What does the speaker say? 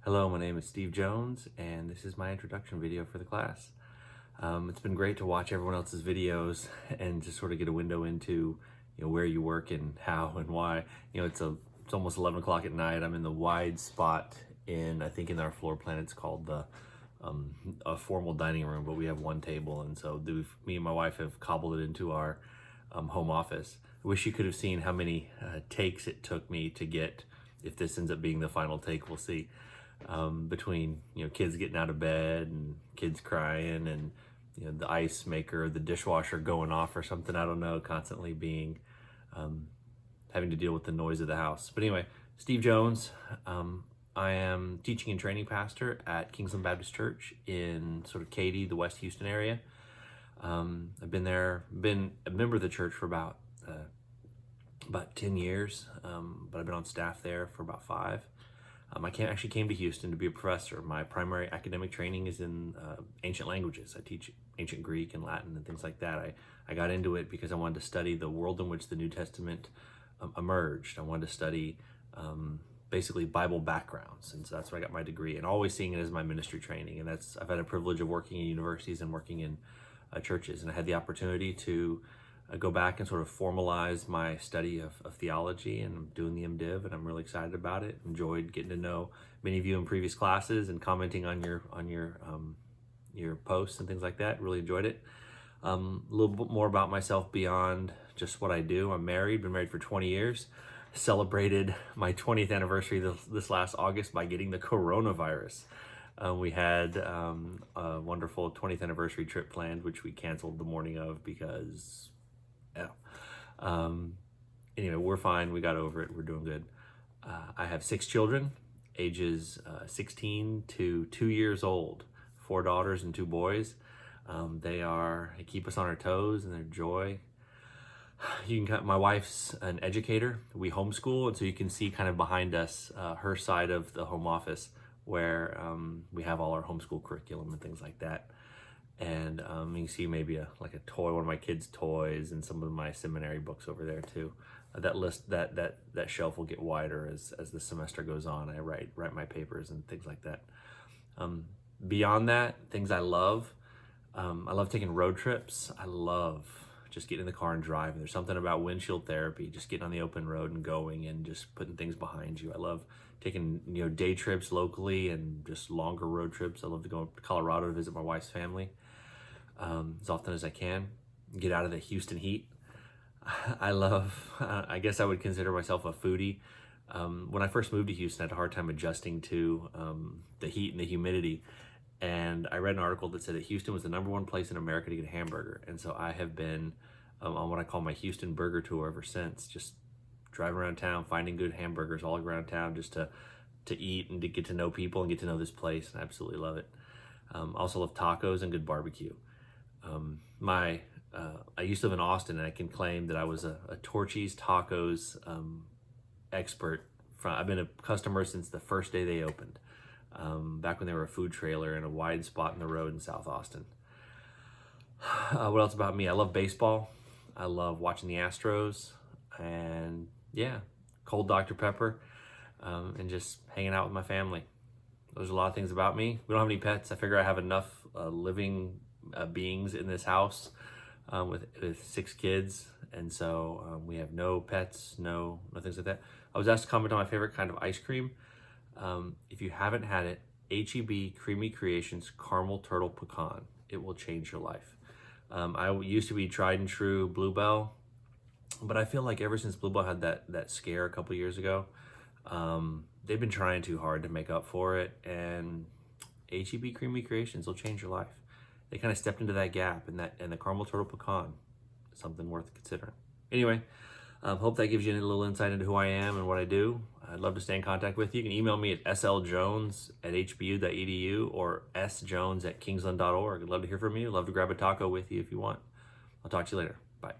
Hello, my name is Steve Jones, and this is my introduction video for the class. It's been great to watch everyone else's videos and just sort of get a window into, where you work and how and why. It's almost 11 o'clock at night. I'm in the wide spot I think in our floor plan, it's called a formal dining room, but we have one table, and so me and my wife have cobbled it into our home office. I wish you could have seen how many takes it took me to get. If this ends up being the final take, we'll see. Between kids getting out of bed and kids crying and the ice maker, the dishwasher going off or something, I don't know, constantly being having to deal with the noise of the house. But anyway, Steve Jones. I am teaching and training pastor at Kingsland Baptist Church in sort of Katy, the West Houston area. I've been a member of the church for about 10 years, but I've been on staff there for about 5. I actually came to Houston to be a professor. My primary academic training is in ancient languages. I teach ancient Greek and Latin and things like that. I got into it because I wanted to study the world in which the New Testament emerged. I wanted to study basically Bible backgrounds, and so that's where I got my degree, and always seeing it as my ministry training. And I've had a privilege of working in universities and working in churches, and I had the opportunity to go back and sort of formalize my study of theology, and I'm doing the MDiv, and I'm really excited about it. Enjoyed getting to know many of you in previous classes and commenting on your posts and things like that. Really enjoyed it. A little bit more about myself beyond just what I do. I'm married, been married for 20 years. Celebrated my 20th anniversary this last August by getting the coronavirus. We had a wonderful 20th anniversary trip planned, which we canceled the morning of because anyway, we're fine. We got over it. We're doing good. I have 6 children, ages 16 to 2 years old, 4 daughters and 2 boys. They keep us on our toes, and they're joy. My wife's an educator. We homeschool, and so you can see kind of behind us her side of the home office where we have all our homeschool curriculum and things like that. And you can see maybe a toy, one of my kids' toys, and some of my seminary books over there too. That shelf will get wider as the semester goes on. I write my papers and things like that. Beyond that, things I love. I love taking road trips. I love just getting in the car and driving. There's something about windshield therapy, just getting on the open road and going and just putting things behind you. I love taking day trips locally and just longer road trips. I love to go to Colorado to visit my wife's family as often as I can. Get out of the Houston heat. I guess I would consider myself a foodie. When I first moved to Houston, I had a hard time adjusting to the heat and the humidity. And I read an article that said that Houston was the #1 place in America to get a hamburger. And so I have been on what I call my Houston burger tour ever since, just driving around town, finding good hamburgers all around town just to eat and to get to know people and get to know this place. And I absolutely love it. Also love tacos and good barbecue. I used to live in Austin, and I can claim that I was a Torchy's Tacos expert. I've been a customer since the first day they opened. Back when they were a food trailer in a wide spot in the road in South Austin. What else about me? I love baseball. I love watching the Astros, and cold Dr. Pepper, and just hanging out with my family. Those are a lot of things about me. We don't have any pets. I figure I have enough living beings in this house with 6 kids, and so we have no pets, no things like that. I was asked to comment on my favorite kind of ice cream. If you haven't had it, H-E-B Creamy Creations Caramel Turtle Pecan. It will change your life. I used to be tried and true Bluebell, but I feel like ever since Bluebell had that scare a couple years ago, they've been trying too hard to make up for it, and H-E-B Creamy Creations will change your life. They kind of stepped into that gap, and the Caramel Turtle Pecan is something worth considering. Anyway, hope that gives you a little insight into who I am and what I do. I'd love to stay in contact with you. You can email me at sljones@hbu.edu or sjones@kingsland.org. I'd love to hear from you. Love to grab a taco with you if you want. I'll talk to you later. Bye.